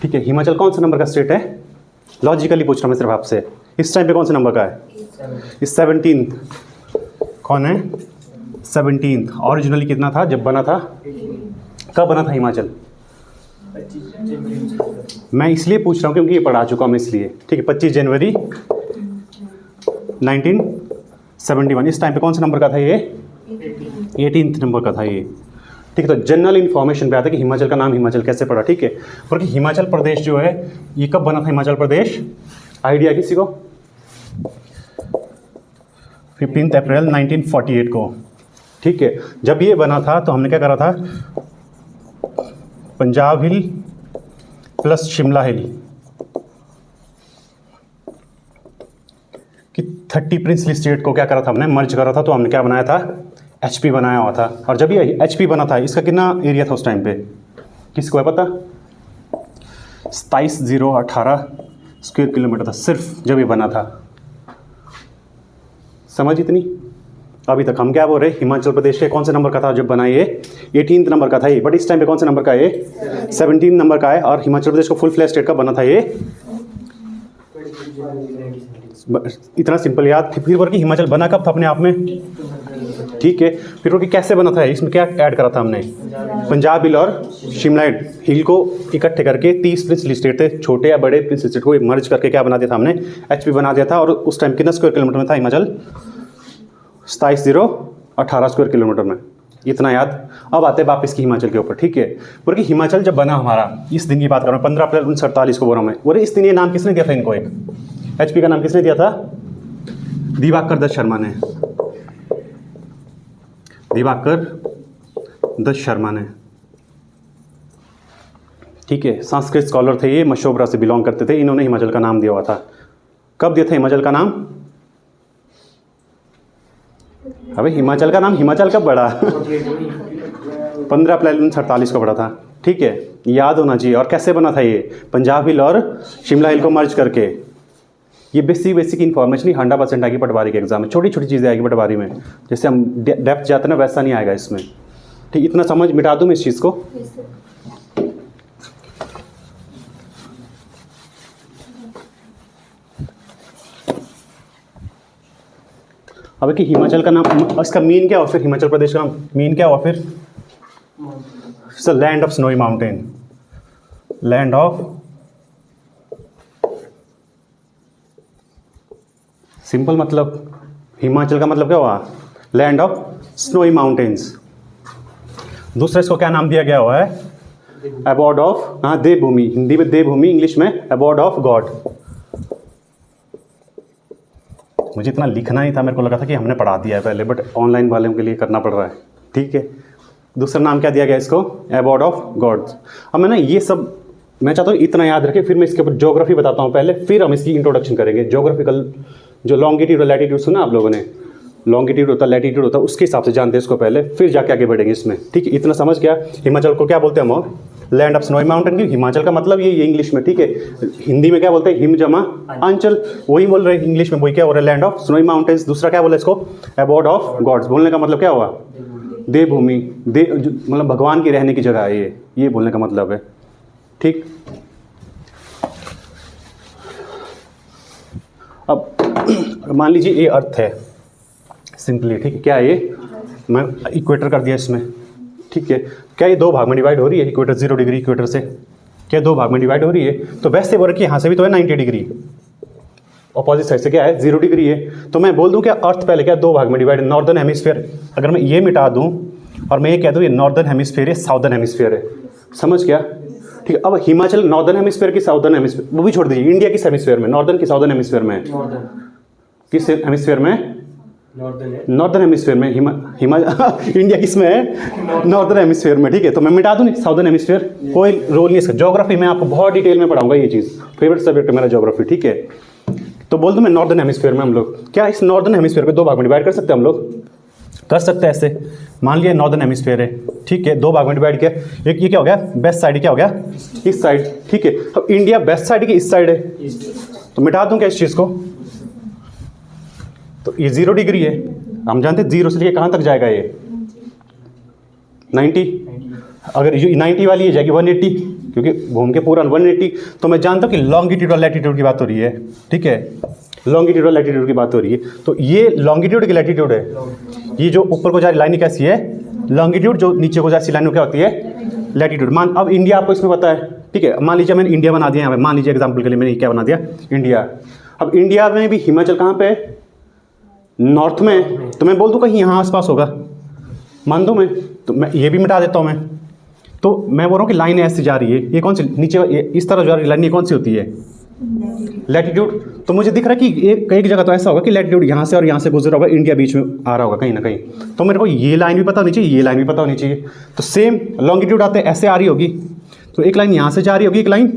ठीक है, हिमाचल कौन सा नंबर का स्टेट है? लॉजिकली पूछ रहा हूँ मैं सिर्फ आपसे, इस टाइम पे कौन सा नंबर का है? इस 17th। कौन है 17th? ओरिजिनली कितना था जब बना था? कब बना था हिमाचल? मैं इसलिए पूछ रहा हूँ क्योंकि ये पढ़ा चुका हूँ मैं इसलिए। ठीक है, 25 जनवरी 1971। इस टाइम पे कौन सा नंबर का था ये? 18th नंबर का था ये। ठीक है, तो जनरल इन्फॉर्मेशन पे आता है कि हिमाचल का नाम हिमाचल कैसे पड़ा। ठीक है, क्योंकि हिमाचल प्रदेश जो है ये कब बना था? हिमाचल प्रदेश आइडिया किसी को? 15 अप्रैल 1948 को। ठीक है, जब ये बना था तो हमने क्या करा था? पंजाब हिल प्लस शिमला हिल कि 30 प्रिंसली स्टेट को क्या करा था हमने? मर्ज करा था। तो हमने क्या बनाया था? HP बनाया हुआ था। और जब ये HP बना था, इसका कितना एरिया था उस टाइम पे? किसको है पता? 27,018 स्क्वायर किलोमीटर था सिर्फ जब ये बना था। समझ इतनी? अभी तक हम क्या बोल रहे हैं? हिमाचल प्रदेश के कौन से नंबर का था जब बना ये? 18th नंबर का था ये। बट इस टाइम पे कौन से नंबर का है ये? 17 नंबर का है। और हिमाचल प्रदेश को फुल फ्लैश स्टेट का बना था ये? इतना सिंपल याद। फिर बोल कि हिमाचल बना कब था अपने आप में? ठीक है, फिर बोल कि कैसे बना था? इसमें क्या ऐड करा था हमने? पंजाब हिल और शिमला हिल को इकट्ठे करके 30 प्रिंसली स्टेट थे, छोटे या बड़े प्रिंसली स्टेट को मर्ज करके क्या बना दिया था हमने? HP बना दिया था। और उस टाइम कितना स्क्वायर किलोमीटर में था हिमाचल? 27,018 स्क्वायर किलोमीटर में। इतना याद। अब आते हैं वापस की हिमाचल के ऊपर। ठीक है, क्योंकि हिमाचल जब बना हमारा, इस दिन की बात कर रहा हूँ, 15 अप्रैल 1948 को बोल रहा हूँ मैं। और इस दिन ये नाम किसने दिया था इनको? एक HP का नाम किसने दिया था? दिवाकर दत्त शर्मा ने। दिवाकर दत्त शर्मा ने। ठीक है, संस्कृत स्कॉलर थे ये, मशोबरा से बिलोंग करते थे। इन्होंने हिमाचल का नाम दिया हुआ था। कब दिया था हिमाचल का नाम? अबे हिमाचल का नाम हिमाचल कब बढ़ा? 15 अप्रैल 1948 को बढ़ा था। ठीक है, याद होना चाहिए। और कैसे बना था ये? पंजाब हिल और शिमला हिल को मर्ज करके। ये बेसिक इन्फॉर्मेशन ही 100% आएगी पटवारी के एग्जाम में। छोटी छोटी चीज़ें आएगी पटवारी में, जैसे हम डेप्थ जाते हैं ना, वैसा नहीं आएगा इसमें। ठीक, इतना समझ मिटा दूँ मैं इस चीज़ को? अब कि हिमाचल का नाम, इसका मीन क्या हुआ फिर? हिमाचल प्रदेश का मीन क्या हुआ फिर? It's a land of snowy mountain. Land of, simple मतलब हिमाचल का मतलब क्या हुआ? Land of snowy mountains. दूसरा इसको क्या नाम दिया गया हुआ है? अबॉर्ड ऑफ, हाँ, देवभूमि। हिंदी में देवभूमि, इंग्लिश में अबॉर्ड ऑफ गॉड। मुझे इतना लिखना ही था, मेरे को लगा था कि हमने पढ़ा दिया है पहले, बट ऑनलाइन वालों के लिए करना पड़ रहा है। ठीक है, दूसरा नाम क्या दिया गया इसको? अबॉर्ड ऑफ गॉड। अब मैं ना ये सब मैं चाहता हूँ इतना याद रखें, फिर मैं इसके ऊपर ज्योग्राफी बताता हूँ पहले, फिर हम इसकी इंट्रोडक्शन करेंगे। ज्योग्राफिकल जो लॉन्गिट्यूड और लैटिट्यूड सुना आप लोगों ने, लॉन्गिट्यूड होता है, लैटिट्यूड होता है, उसके हिसाब से जानते हैं इसको पहले, फिर जाके आगे बढ़ेंगे इसमें। ठीक है, इतना समझ गया? हिमाचल को क्या बोलते हैं हम? लैंड ऑफ स्नोई माउंटेन की। हिमाचल का मतलब ये इंग्लिश में। ठीक है, हिंदी में क्या बोलते हैं? हिम जमा अंचल, वही बोल रहे हैं इंग्लिश में। वही क्या हो रहा है? Land of snowy mountains. दूसरा क्या बोला इसको? अबॉर्ड ऑफ गॉड्स। बोलने का मतलब क्या हुआ? देवभूमि। मतलब भगवान की रहने की जगह है ये बोलने का मतलब है। ठीक, अब मान लीजिए ये अर्थ है सिंपली। ठीक है, क्या है ये? मैं इक्वेटर कर दिया इसमें। ठीक है, क्या ये दो भाग में डिवाइड हो रही है? इक्वेटर 0 डिग्री इक्वेटर से क्या दो भाग में डिवाइड हो रही है? तो वैसे बोल कि यहाँ से भी तो है 90 डिग्री, अपोजिट साइड से क्या है? 0 डिग्री है। तो मैं बोल दूँ क्या अर्थ पहले क्या दो भाग में डिवाइड है? Northern hemisphere. अगर मैं ये मिटा दूँ और मैं ये कह दूँ ये नॉर्दर्न हेमिस्फीयर है, साउदर्न हेमिस्फीयर है। समझ गया? ठीक है, अब हिमाचल नॉर्दर्न हेमिस्फीयर की साउदर्न हेमिस्फीयर, वो भी छोड़ दीजिए, इंडिया किस हेमिस्फीयर में? नॉर्दर्न की साउदर्न हेमिस्फीयर में? किस हेमिस्फीयर में? नॉर्दर्न हेमिस्फीयर में। इंडिया किस में है? नॉर्दर्न हेमिस्फीयर में। ठीक है, तो मैं मिटा दूँ नहीं साउदर्न हेमिस्फीयर, कोई रोल नहीं इसका। ज्योग्राफी में आपको बहुत डिटेल में पढ़ाऊंगा ये चीज़, फेवरेट सब्जेक्ट है मेरा ज्योग्राफी। ठीक है, तो बोल दूँ मैं नॉर्दर्न हेमिस्फीयर में हम लोग क्या इस नॉर्दर्न हेमिस्फीयर को दो भाग में डिवाइड कर सकते हैं? हम लोग कर सकते हैं ऐसे। मान लिया नॉर्दर्न हेमिस्फीयर है, ठीक है, दो भाग में डिवाइड किया। एक ये क्या हो गया? वेस्ट साइड, क्या हो गया? इस साइड। ठीक है, अब इंडिया वेस्ट साइड की इस साइड है, तो मिटा दूं क्या इस चीज़ को? तो ये 0 डिग्री है, हम जानते हैं 0 से लेके कहाँ तक जाएगा ये? 90। अगर ये 90 वाली है जाएगी 180, क्योंकि घूम के पूरा 180, तो मैं जानता हूँ कि लॉन्गिट्यूड और लैटिट्यूड की बात हो रही है, ठीक है, लॉन्गिट्यूड और लैटिट्यूड की बात हो रही है। तो ये लॉन्गिट्यूड की लैटिट्यूड है, ये जो ऊपर को जा रही लाइन कैसी है लॉन्गिट्यूड, जो नीचे को जा रही लाइन क्या होती है लैटिट्यूड। मान अब इंडिया आपको इसमें पता है, ठीक है, मान लीजिए मैंने इंडिया बना दिया यहाँ पे, मान लीजिए एग्जाम्पल के लिए मैंने क्या बना दिया इंडिया। अब इंडिया में भी हिमाचल कहाँ पे है, नॉर्थ में है, तो मैं बोल दूँ कहीं यहाँ आसपास होगा, मान दूँ मैं, तो मैं ये भी मिटा देता हूँ मैं। तो मैं बोल रहा हूँ कि लाइन ऐसे जा रही है, ये कौन सी नीचे इस तरह जा रही लाइन, ये कौन सी होती है लैटिट्यूड। तो मुझे दिख रहा है कि एक जगह तो ऐसा होगा कि लैटिट्यूड यहाँ से और यहाँ से गुजरा होगा, इंडिया बीच में आ रहा होगा कहीं ना कहीं। तो मेरे को ये लाइन भी पता होनी चाहिए, ये लाइन भी पता होनी चाहिए। तो सेम लॉन्गिट्यूड आते ऐसे आ रही होगी, तो एक लाइन यहाँ से जा रही होगी, एक लाइन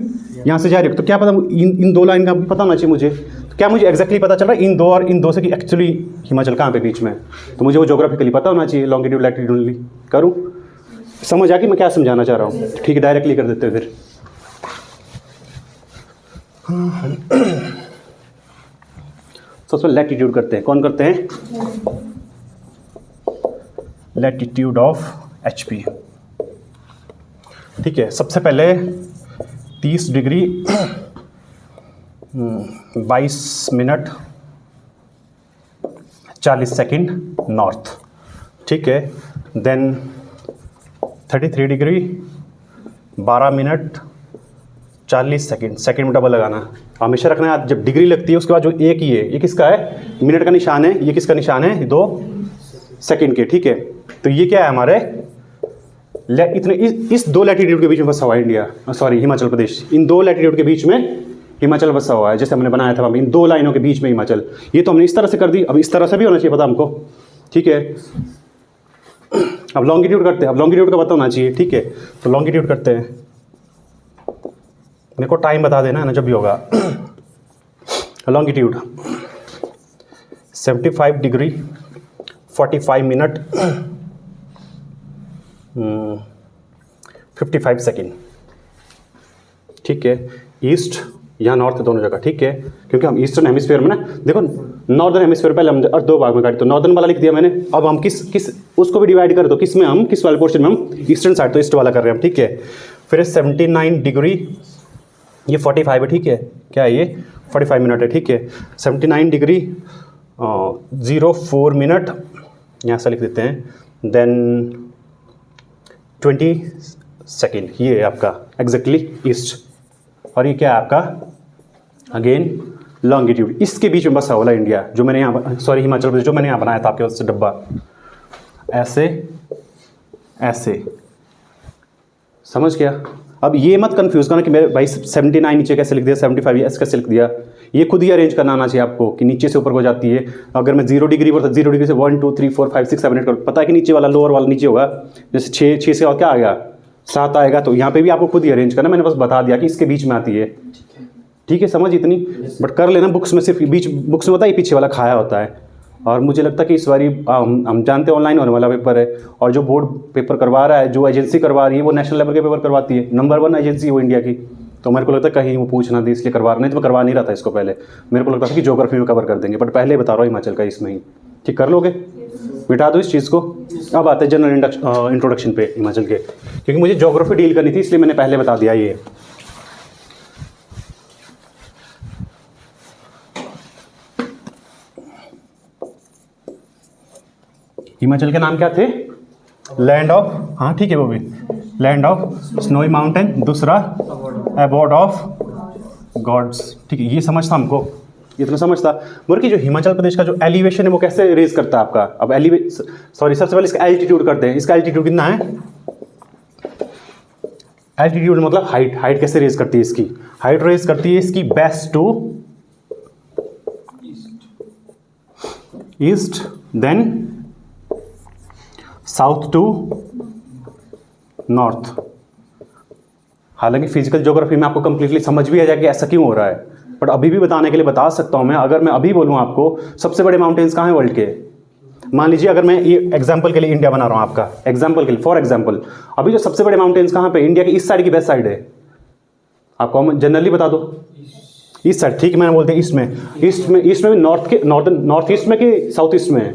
यहाँ से जा रही होगी, तो क्या पता इन दो लाइन का भी पता होना चाहिए मुझे। तो क्या मुझे एक्जैक्टली पता चल रहा है इन दो और इन दो से कि एक्चुअली हिमाचल कहाँ पे बीच में, तो मुझे वो ज्योग्राफिकली पता होना चाहिए, लॉन्गिट्यूड लैटिट्यूडली करूँ। समझ आ गई मैं क्या समझाना चाह रहा हूँ, ठीक है, डायरेक्टली कर देते हैं फिर। सबसे लैटिट्यूड करते हैं, कौन करते हैं, लैटिट्यूड ऑफ HP, ठीक है। सबसे पहले 30 डिग्री 22 मिनट 40 सेकंड नॉर्थ, ठीक है। Then 33 degree 12 minute 40 second, second में डबल लगाना हमेशा रखना है। जब डिग्री लगती है उसके बाद जो एक ही है, ये किसका है, मिनट का निशान है, ये किसका निशान है, 2 सेकंड के, ठीक है। तो ये क्या है हमारे इतने इस दो लैटिट्यूड के बीच में बसा हुआ है इंडिया, सॉरी हिमाचल प्रदेश, इन दो लैटिट्यूड के बीच में हिमाचल बसा हुआ है, जैसे हमने बनाया था इन दो लाइनों के बीच में हिमाचल। ये तो हमने इस तरह से कर दी, अब इस तरह से भी होना चाहिए पता हमको, ठीक है। अब लॉन्गिट्यूड करते हैं, अब लॉन्गिट्यूड का पता होना चाहिए, ठीक है। तो लॉन्गिट्यूड करते हैं, मेरे को टाइम बता देना है ना जब भी होगा। लॉन्गिट्यूड 75 डिग्री 45 मिनट 55 सेकेंड, ठीक है। ईस्ट या नॉर्थ दोनों जगह, ठीक है, क्योंकि हम ईस्टर्न हेमिस्फीयर में ना, देखो नॉर्दर्न हेमिस्फीयर पहले हम अर्थ दो भाग में काटे, तो नॉर्दर्न वाला लिख दिया मैंने। अब हम किस उसको भी डिवाइड करें तो किस में हम किस वाले पोर्शन में हम ईस्टर्न साइड, तो ईस्ट वाला कर रहे हैं हम, ठीक है। फिर 79 डिग्री, ये 45 है, ठीक है, क्या है ये 45 मिनट है, ठीक है। 79 डिग्री 04 मिनट यहाँ से लिख देते हैं, देन 20 सेकेंड, ये है आपका एग्जैक्टली ईस्ट, और ये क्या है आपका अगेन लॉन्गिट्यूड। इसके बीच में बसा वाला इंडिया, जो मैंने यहाँ, सॉरी हिमाचल प्रदेश, जो मैंने यहाँ बनाया था आपके उससे डब्बा, ऐसे ऐसे, समझ गया। अब ये मत कंफ्यूज करना कि मेरे भाई 79 नीचे कैसे लिख दिया, 75 ऐसे कैसे लिख दिया, ये खुद ही अरेंज करना आना चाहिए आपको कि नीचे से ऊपर हो जाती है। अगर मैं 0 डिग्री पर 0 डिग्री से 1 2 3 4 5 6 7 8 पता है कि नीचे वाला लोअर वाला नीचे होगा, जैसे 6 से और क्या आ गया 7 आएगा, तो यहाँ पे भी आपको खुद ही अरेंज करना, मैंने बस बता दिया कि इसके बीच में आती है, ठीक है, समझ इतनी। बट कर लेना बुक्स में, सिर्फ बीच बुक्स में होता है पीछे वाला खाया होता है। और मुझे लगता है कि इस बारी हम जानते हैं ऑनलाइन होने वाला पेपर है, और जो बोर्ड पेपर करवा रहा है, जो एजेंसी करवा रही है वो नेशनल लेवल के पेपर करवाती है, नंबर 1 एजेंसी वो इंडिया की। तो मेरे को लगता है कहीं वो पूछना थी इसलिए करवा रहा, नहीं तो मैं करवा नहीं रहा था इसको पहले। मेरे को लगता था कि ज्योग्राफी में कवर कर देंगे, बट पहले बता रहा हूँ हिमाचल का इसमें ही, ठीक, कर लोगे, बिठा दो इस चीज़ को। अब आते हैं जनरल इंट्रोडक्शन पे हिमाचल के, क्योंकि मुझे ज्योग्राफी डील करनी थी इसलिए मैंने पहले बता दिया। ये हिमाचल के नाम क्या थे, लैंड ऑफ, हाँ ठीक है वो भी, लैंड ऑफ स्नोई माउंटेन, दूसरा अबॉर्ड ऑफ गॉड्स, ठीक है, ये समझता हमको, इतना समझता। मुर्की जो हिमाचल प्रदेश का जो एलिवेशन है वो कैसे रेज करता है आपका, अब सबसे पहले इसका एल्टीट्यूड करते हैं। इसका एल्टीट्यूड कितना है, एल्टीट्यूड मतलब हाइट कैसे रेज करती है इसकी, हाइट रेज करती है इसकी west to east, then south to north. हालांकि फिजिकल ज्योग्राफी में आपको कंप्लीटली समझ भी आ जाएगा कि ऐसा क्यों हो रहा है, बट अभी भी बताने के लिए बता सकता हूं मैं। अगर मैं अभी बोलूं आपको सबसे बड़े माउंटेन्स कहाँ हैं वर्ल्ड के, मान लीजिए अगर मैं ये एग्जांपल के लिए इंडिया बना रहा हूं आपका, एग्जांपल के लिए, फॉर एग्जांपल, अभी जो सबसे बड़े माउंटेन्स कहाँ पे, इंडिया की इस साइड की बेस्ट साइड है, आपको जनरली बता दो ईस्ट साइड, ठीक है, मैंने बोलते हैं ईस्ट में भी नॉर्थ ईस्ट में कि साउथ ईस्ट में,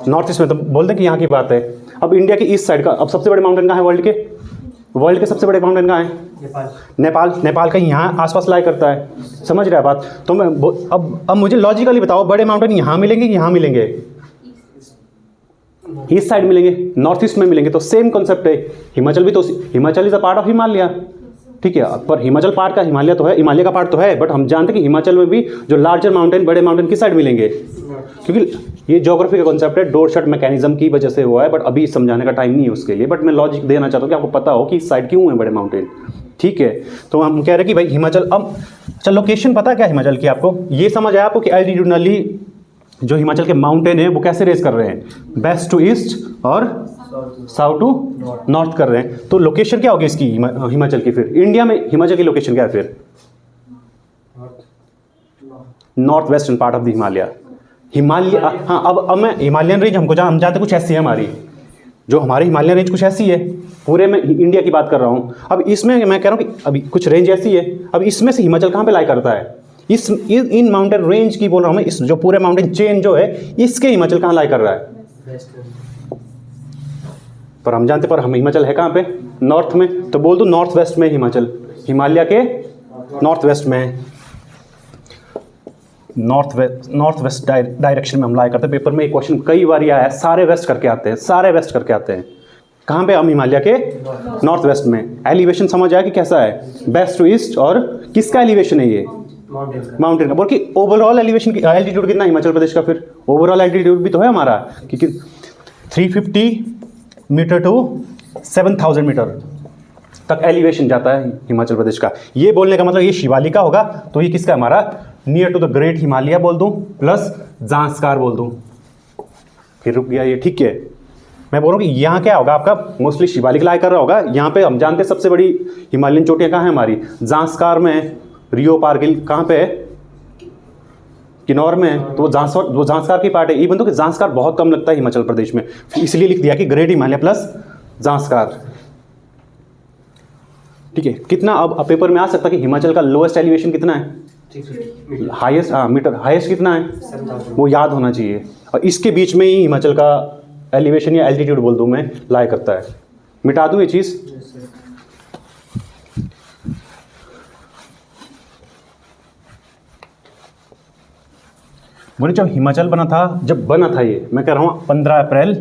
नॉर्थ ईस्ट में, तो बोलते हैं कि यहाँ की बात है। अब इंडिया की ईस्ट साइड का अब सबसे बड़े माउंटेन कहाँ है वर्ल्ड के, वर्ल्ड के सबसे बड़े माउंटेन कहाँ है? नेपाल। नेपाल का यहाँ आसपास लाई करता है, समझ रहे हैं बात? तो मैं अब मुझे लॉजिकली बताओ, बड़े माउंटेन यहाँ मिलेंगे कि यहाँ मिलेंगे? ईस्ट साइड मिलेंगे, नॉर्थ ईस्ट में मिलेंगे। तो सेम कॉन्सेप्ट है, हिमाचल भी तो, Himachal is a part of Himalaya, ठीक है। पर हिमाचल पार्ट का हिमालय तो है, हिमालय का पार्ट तो है, बट हम जानते हैं कि हिमाचल में भी जो लार्जर माउंटेन, बड़े माउंटेन किस साइड मिलेंगे? क्योंकि ये ज्योग्राफी का कॉन्सेप्ट है, डोर शट मैकेनिज्म की वजह से हुआ है, बट अभी समझाने का टाइम नहीं है उसके लिए। बट मैं लॉजिक देना चाहता हूँ कि आपको पता हो कि इस साइड क्यों है बड़े माउंटेन, ठीक है। तो हम कह रहे हैं कि भाई हिमाचल, अब चल लोकेशन पता है क्या हिमाचल की आपको? ये समझ आया आपको कि एल्टीट्यूडनली जो हिमाचल के माउंटेन है वो कैसे रेस कर रहे हैं? वेस्ट टू ईस्ट और साउथ टू नॉर्थ कर रहे हैं। तो लोकेशन क्या होगी इसकी हिमाचल की? फिर इंडिया में हिमाचल की लोकेशन क्या है फिर? North western part of the Himalaya. Himalaya, हाँ, अब मैं हिमालयन रेंज हम जानते कुछ ऐसी है हमारी, जो हमारी हिमालयन रेंज कुछ ऐसी है, पूरे में इंडिया की बात कर रहा हूँ। अब इसमें मैं कह रहा हूँ कि अभी कुछ रेंज ऐसी है, अब इसमें से हिमाचल कहाँ पे लाई करता है? इन माउंटेन रेंज की बोल रहा हूँ मैं, इस जो पूरे माउंटेन चेन जो है, इसके हिमाचल कहाँ लाई कर रहा है? पर हम जानते, पर हम हिमाचल है कहाँ पे? नॉर्थ में। तो बोल दो नॉर्थ वेस्ट में हिमाचल, हिमालय के नॉर्थ वेस्ट में, नॉर्थ वेस्ट डायरेक्शन में हम लाई करते हैं। पेपर में एक क्वेश्चन कई बार आया है, सारे वेस्ट करके आते हैं, सारे वेस्ट करके आते हैं। कहाँ पे? हम हिमालय के नॉर्थ वेस्ट में। एलिवेशन समझ आया कि कैसा है? West to east. और किसका एलिवेशन है ये? माउंटेन का। बोल कि ओवरऑल एलिवेशन की एल्टीट्यूड कितना हिमाचल प्रदेश का? फिर ओवरऑल एल्टीट्यूड भी तो है हमारा, क्योंकि 350 मीटर टू 7000 मीटर तक एलिवेशन जाता है हिमाचल प्रदेश का। ये बोलने का मतलब ये शिवालिका होगा, तो ये किसका? हमारा near to the great Himalaya बोल दूं, प्लस जांस्कार बोल दूं, फिर रुक गया ये, ठीक है। मैं बोल रहा हूँ कि यहाँ क्या होगा आपका? मोस्टली शिवालिक लाई कर रहा होगा। यहाँ पे हम जानते हैं सबसे बड़ी हिमालयन चोटियाँ कहाँ है हमारी? जांस्कार में, रियो पार्गिल कहाँ पे है? किन्नौर में है। तो वो जांस्कार की पार्ट है। इवन तो कि जांस्कार बहुत कम लगता है हिमाचल प्रदेश में, इसलिए लिख दिया कि ग्रेट हिमालय प्लस जांस्कार, ठीक है। कितना अब पेपर में आ सकता है कि हिमाचल का लोएस्ट एलिवेशन कितना है? हाईएस्ट, हाँ मीटर, हाईएस्ट कितना है वो याद होना चाहिए। और इसके बीच में ही हिमाचल का एलिवेशन या एल्टीट्यूड बोल दूं मैं, लाई करता है। मिटा दूं ये चीज़? बोले जब हिमाचल बना था, जब बना था ये, मैं कह रहा हूँ 15 अप्रैल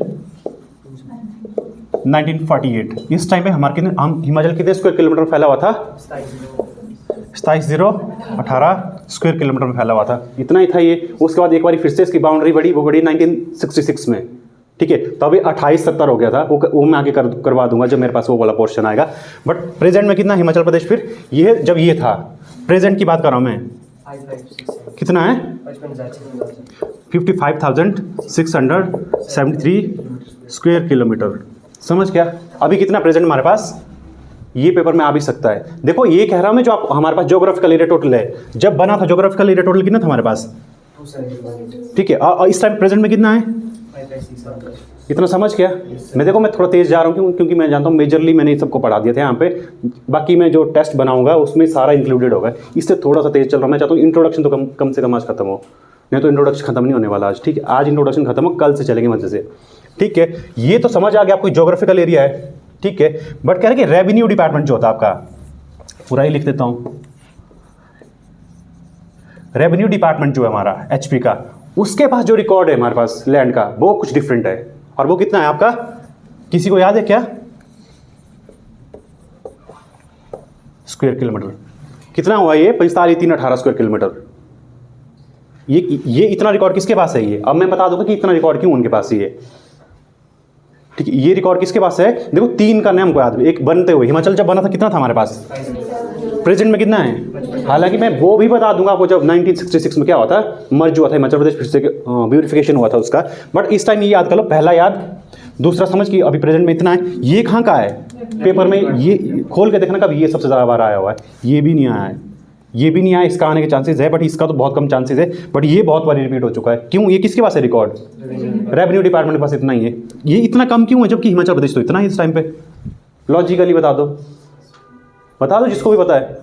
1948, इस टाइम पे हमारे कितने, हम हिमाचल कितने स्क्वायर किलोमीटर में फैला हुआ था? 27,018 स्क्वायर किलोमीटर में फैला हुआ था, इतना ही था ये। उसके बाद एक बार फिर से इसकी बाउंड्री बढ़ी, वो बढ़ी 1966 में, ठीक है। तो अभी 2870 हो गया था, वो मैं आगे करवा दूंगा जब मेरे पास वो वाला पोर्शन आएगा। बट प्रेजेंट में कितना हिमाचल प्रदेश फिर? ये जब ये था, प्रेजेंट की बात कर रहा हूँ मैं, कितना है? 55,673 स्क्वायर किलोमीटर, समझ क्या? अभी कितना प्रेजेंट हमारे पास? ये पेपर में आ भी सकता है। देखो ये कह रहा हूं मैं, जो आप हमारे पास ज्योग्राफिकल एरिया टोटल है, जब बना था ज्योग्राफिकल एरिया टोटल कितना था हमारे पास? ठीक है। और इस टाइम प्रेजेंट में कितना है? इतना, समझ क्या? मैं देखो मैं थोड़ा तेज जा रहा हूँ क्योंकि मैं जानता हूँ मेजरली मैंने सबको पढ़ा दिया था यहाँ पे, बाकी मैं जो टेस्ट बनाऊंगा उसमें सारा इंक्लूडेड होगा, इससे थोड़ा सा तेज चल रहा हूँ। मैं चाहता हूँ इंट्रोडक्शन तो कम से कम आज खत्म हो, नहीं तो इंट्रोडक्शन खत्म नहीं होने वाला आज, ठीक है। आज इंट्रोडक्शन खत्म हो, कल से चलेंगे मजे से, ठीक है। ये तो समझ आ गया आपको ज्योग्राफिकल एरिया है, ठीक है। बट कह रहे कि रेवेन्यू डिपार्टमेंट जो होता है आपका, पूरा ही लिख देता हूं, रेवेन्यू डिपार्टमेंट जो है हमारा एचपी का, उसके पास जो रिकॉर्ड है हमारे पास लैंड का, वो कुछ डिफरेंट है। और वो कितना है आपका? किसी को याद है क्या? स्क्वायर किलोमीटर कितना हुआ ये? 45,318 स्क्वायर किलोमीटर। ये इतना रिकॉर्ड किसके पास है? ये अब मैं बता दूंगा कि इतना रिकॉर्ड क्यों उनके पास ये, ठीक है। ये रिकॉर्ड किसके पास है? देखो 3 का नाम को याद, एक बनते हुए हिमाचल जब बना था कितना था हमारे पास? प्रेजेंट में कितना है? हालांकि मैं वो भी बता दूंगा आपको, जब 1966 में क्या हुआ था, मर्ज हुआ था हिमाचल प्रदेश, फिर से ब्यूटिफिकेशन हुआ था उसका। बट इस टाइम ये याद कर लो, पहला याद, दूसरा समझ कि अभी प्रेजेंट में इतना है। ये कहाँ का है पेपर में? ये खोल के देखना कब, ये सबसे ज़्यादा बार आया हुआ है, ये भी नहीं आया है, ये भी नहीं आया। इसका आने के चांसेस है, बट इसका तो बहुत कम चांसेस है। बट ये बहुत बार रिपीट हो चुका है। क्यों? ये किसके पास है रिकॉर्ड? रेवेन्यू डिपार्टमेंट के पास इतना ही है। ये इतना कम क्यों है जबकि हिमाचल प्रदेश तो इतना है इस टाइम पे? लॉजिकली बता दो जिसको भी पता है,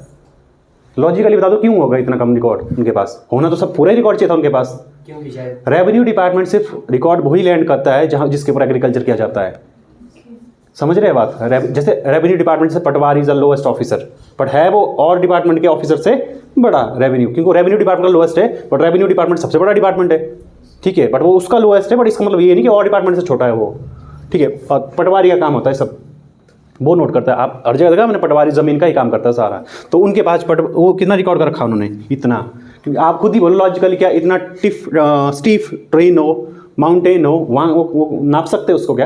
लॉजिकली बता दो क्यों होगा इतना कम रिकॉर्ड उनके पास? होना तो सब पूरा ही रिकॉर्ड चाहिए था उनके पास। रेवेन्यू डिपार्टमेंट सिर्फ रिकॉर्ड वही लैंड करता है जहाँ जिसके ऊपर एग्रीकल्चर किया जाता है, समझ रहे हैं बात? जैसे रेवेन्यू डिपार्टमेंट से patwari is the lowest officer, but है वो और डिपार्टमेंट के ऑफिसर से बड़ा रेवेन्यू, क्योंकि रेवेन्यू डिपार्टमेंट का लोएस्ट है, बट रेवेन्यू डिपार्टमेंट सबसे बड़ा डिपार्टमेंट है, ठीक है, बट वो उसका लोएस्ट है, बट इसका मतलब ये नहीं कि और डिपार्टमेंट से छोटा है वो, ठीक है। और पटवारी का काम होता है सब, वो नोट करता है। आप हर जगह देखा मैंने, पटवारी ज़मीन का ही काम करता है सारा। तो उनके पास वो कितना रिकॉर्ड कर रखा उन्होंने, इतना, क्योंकि आप खुद ही बोलो लॉजिकली क्या, इतना स्टीफ ट्रेन हो, माउंटेन हो, वहाँ वो नाप सकते हैं उसको क्या?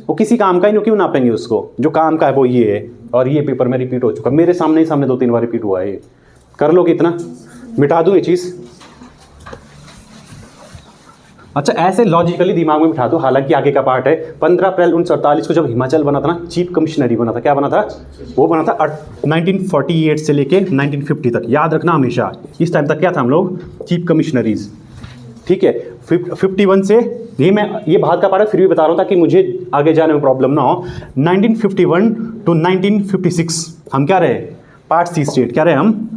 वो किसी काम का ही नहीं, क्यों नापेंगे उसको? जो काम का है वो ये है, और ये पेपर में रिपीट हो चुका, मेरे सामने ही सामने 2-3 बार रिपीट हुआ है ये। कर लो कितना, मिटा दूँ ये चीज़। अच्छा, ऐसे लॉजिकली दिमाग में बिठा दो, हालांकि आगे का पार्ट है। 15 अप्रैल 1948 को जब हिमाचल बना था ना, चीफ कमिश्नरी बना था। क्या बना था? वो बना था 1948 से लेके 1950 तक, याद रखना हमेशा। इस टाइम तक क्या था हम लोग? चीफ कमिश्नरीज, ठीक है। 51 से, ये बात का पार्ट है, फिर भी बता रहा हूँ ताकि मुझे आगे जाने में प्रॉब्लम ना हो। 1951 टू 1956 हम क्या रहे? Part C state. क्या रहे हम?